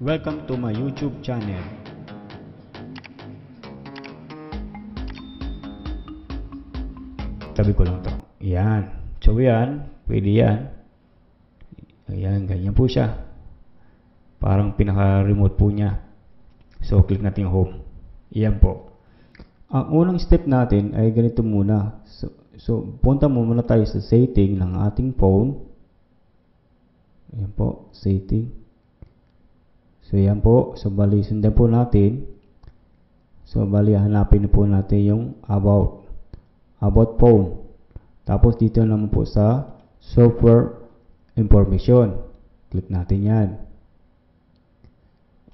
Welcome to my YouTube channel. Tabi ko lang to. Yan. So yan, pwede yan. Ayan, ganyan po siya. Parang pinaka-remote po niya. So click natin yung home. Yan po. Ang unang step natin ay ganito muna. So punta muna tayo sa setting ng ating phone. Ayan po, setting. So yan po. So bali, sundan po natin. So bali, hanapin na po natin yung about phone. Tapos dito naman po sa software information. Click natin yan.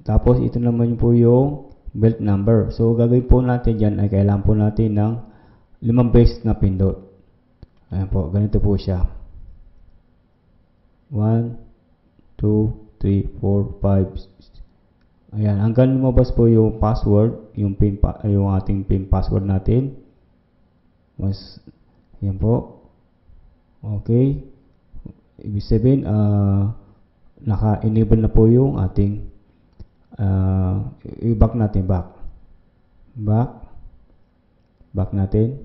Tapos ito naman po yung belt number. So gagawin po natin dyan ay kailangan po natin ng 5 beses na pindot. Ayan po, ganito po siya. 1, 2, 3, 4, 5. Ayan, hanggang lumabas po yung password, yung ating PIN password natin. Ayan po. Okay. Ibig sabihin, naka-enable na po yung ating i-back natin, back natin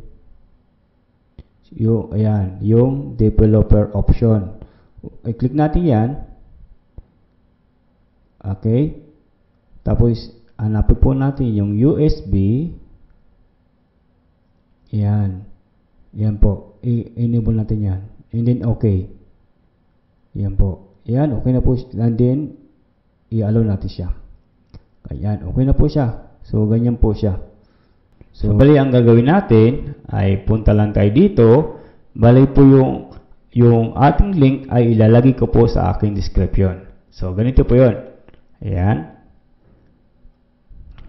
yung, ayan, yung developer option. I-click natin yan. Okay. Tapos hanapin po natin yung USB. Yan po, i-enable natin yan, and then okay. Yan po, yan, okay na po, and then i-allow natin siya. Ayan, okay na po siya. So ganyan po siya. So bali, ang gagawin natin ay punta lang tayo dito. Bali po yung ating link ay ilalagay ko po sa aking description. So ganito po yun. Ayan.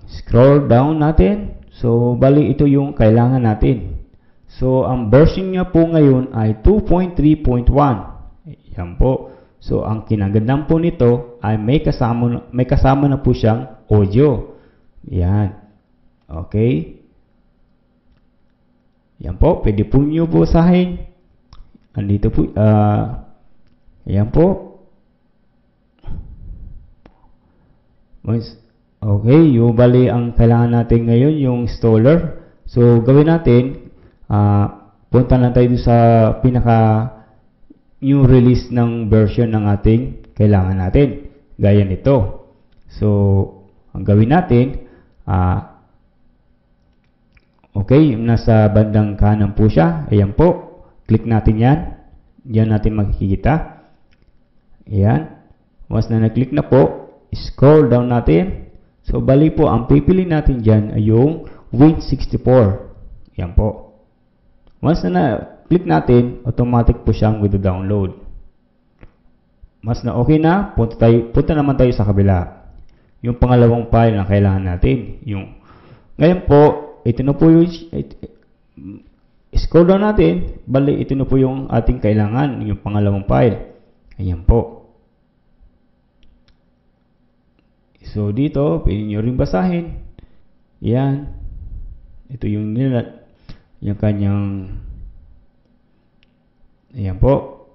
Scroll down natin. So bali, ito yung kailangan natin. So ang version niya po ngayon ay 2.3.1. Yan po. So ang kinagandang po nito ay may kasama na po siyang audio. Yan. Okay. Yan po, pwede po nyo basahin. Andito po, yan po. Okay, yung bali ang kailangan natin ngayon, yung installer. So gawin natin, punta na tayo sa pinaka new release ng version ng ating kailangan natin. Gaya nito. So, ang gawin natin, okay, yung nasa bandang kanan po siya. Ayan po. Click natin yan. Diyan natin makikita. Ayan. Once na na-click na po, scroll down natin. So, bali po, ang pipili natin dyan ay yung Win64. Ayan po. Once na na-click natin, automatic po siyang download. Mas na okay na, punta naman tayo sa kabila. Yung pangalawang file na kailangan natin. Ngayon po, ito na po yung scroll down natin. Bali, ito na po yung ating kailangan, yung pangalawang file. Ayan po. So, dito, pwede nyo rin basahin. Ayan. Ito yung kanyang, ayan po.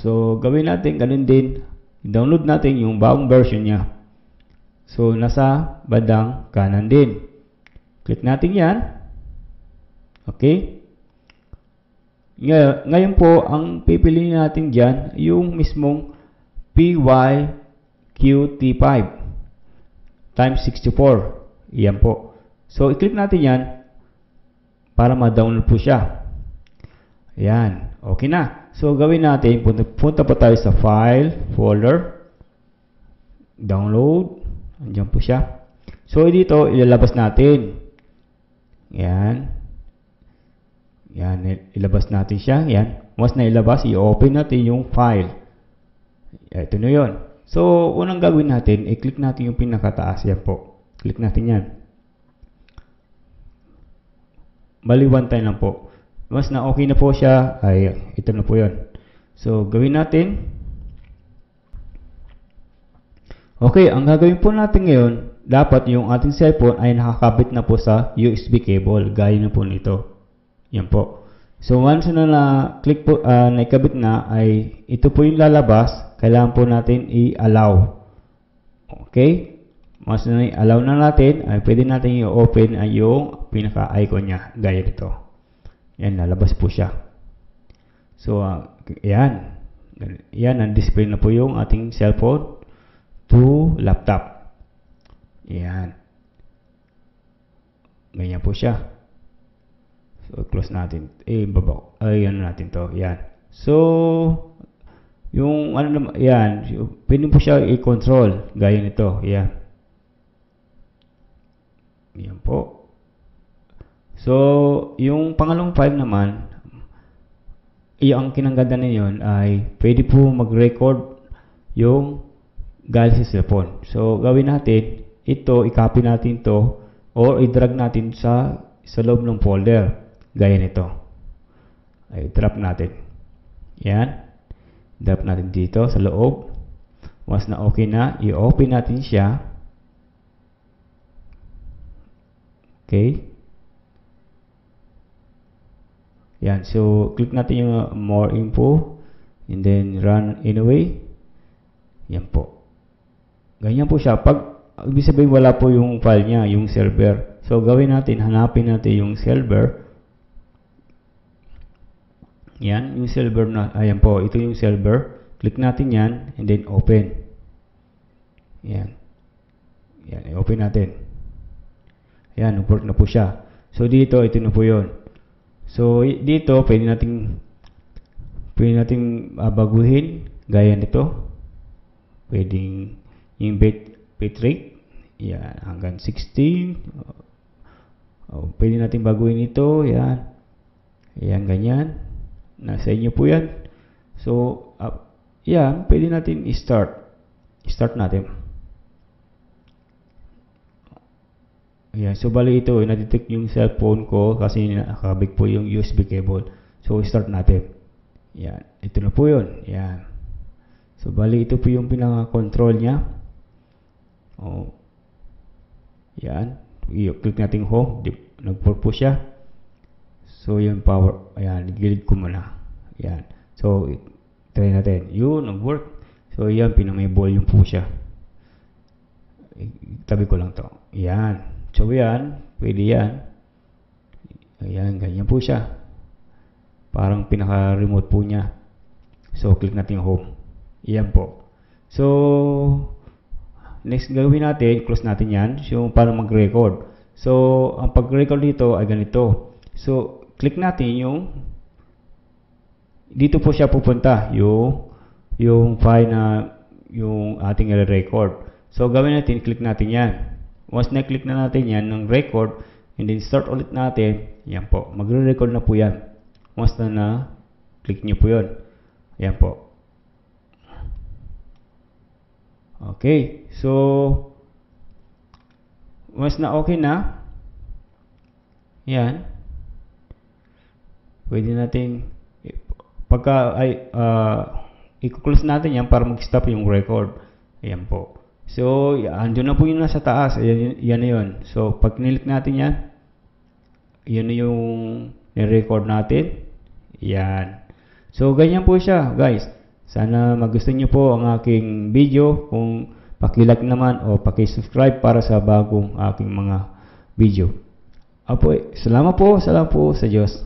So, gawin natin, ganun din. Download natin yung bagong version niya. So, nasa bandang kanan din. Click natin yan. Okay. Ngayon po, ang pipiliin natin dyan, yung mismong PYQT5 times 64. Yan po. So, i-click natin yan para ma-download po siya. Ayan. Okay na. So, gawin natin, punta po tayo sa File, Folder, Download. Andiyan po siya. So, dito, ilalabas natin. Yan. Yan, ilabas natin siya. Yan. Once na ilabas, i-open natin yung file. Ito na yun. So, unang gawin natin, i-click natin yung pinakataas. Yan po. Click natin yan. Bali, one time lang po. Once na okay na po siya, ay ito na po yun. So, gawin natin. Okay, ang gagawin po natin ngayon, dapat yung ating cellphone ay nakakabit na po sa USB cable. Gaya na po nito. Yan po. So, once na na-click po, naikabit na, ay ito po yung lalabas. Kailangan po natin i-allow. Okay? Mas allow na natin, ay pwede natin i-open yung pinaka-icon niya. Gaya nito. Yan, lalabas po siya. So, yan. Yan, ang-display na po yung ating cellphone to laptop. Yan. Ganyan po siya. So, close natin. Baba. Ano natin to. Yan. So, yung ano naman, yan. Pwede po siya i-control. Gaya nito. Yan. Yan po. So, yung pangalawang file naman, ang kinaganda na yun ay pwede po mag-record yung galing sa cellphone. So, gawin natin, ito, i-copy natin to or i-drag natin sa loob ng folder. Gaya nito. Ay, drop natin. Yan. Drop natin dito sa loob. Once na okay na, i-open natin siya. Okay. Yan. So, click natin yung more info and then run anyway. Yan po. Ganyan po siya. Pag, ibig sabihin wala po yung file niya, yung server. So, gawin natin, hanapin natin yung server. Yan, yung server na, ayan po, ito yung server. Click natin yan, and then open. Yan. Yan, i-open natin. Yan, nag-work na po siya. So, dito, ito na po yun. So, dito, pwede nating baguhin, gaya nito. Pwedeng yung bitrate, yan, hanggang 16. Pwede nating baguhin ito, yan. Yan, ganyan. Nasa inyo po yan. So, yan, pwede natin i-start. I-start natin. Yan, so bali ito, na-detect yung cellphone ko kasi nakabig po yung USB cable. So, start natin. Yan, ito na po yun. Yan. So, bali ito po yung pinaka-control niya. Yan. I-click natin home. Nag-work po siya. So, yung power, ayan, gilid ko muna. Ayan. So, try natin. Yun, nag-work. So, yan, pinamay volume po siya. Tabi ko lang to. Ayan. So, yan, pwede yan. Ayan, ganyan po siya. Parang pinaka-remote po niya. So, click natin home. Ayan po. So, next gawin natin, close natin yan. So, para mag-record. So, ang pag-record dito ay ganito. So, click natin yung dito po siya pupunta yung file na yung ating record. So gawin natin, click natin yan. Once na click na natin yan ng record and then start ulit natin, yan po, magre-record na po yan. Once na click nyo po yun, yan po. Okay, so once na okay na, yan, pwede natin pagka i-close natin yan para mag-stop yung record. Ayan po. So, andun na po yung nasa taas. Yan na yun. So, pag nilik natin yan, yan na yung record natin. Yan. So, ganyan po siya, guys. Sana magustuhan nyo po ang aking video. Kung paki-like naman o paki-subscribe para sa bagong aking mga video. Salamat po sa Diyos.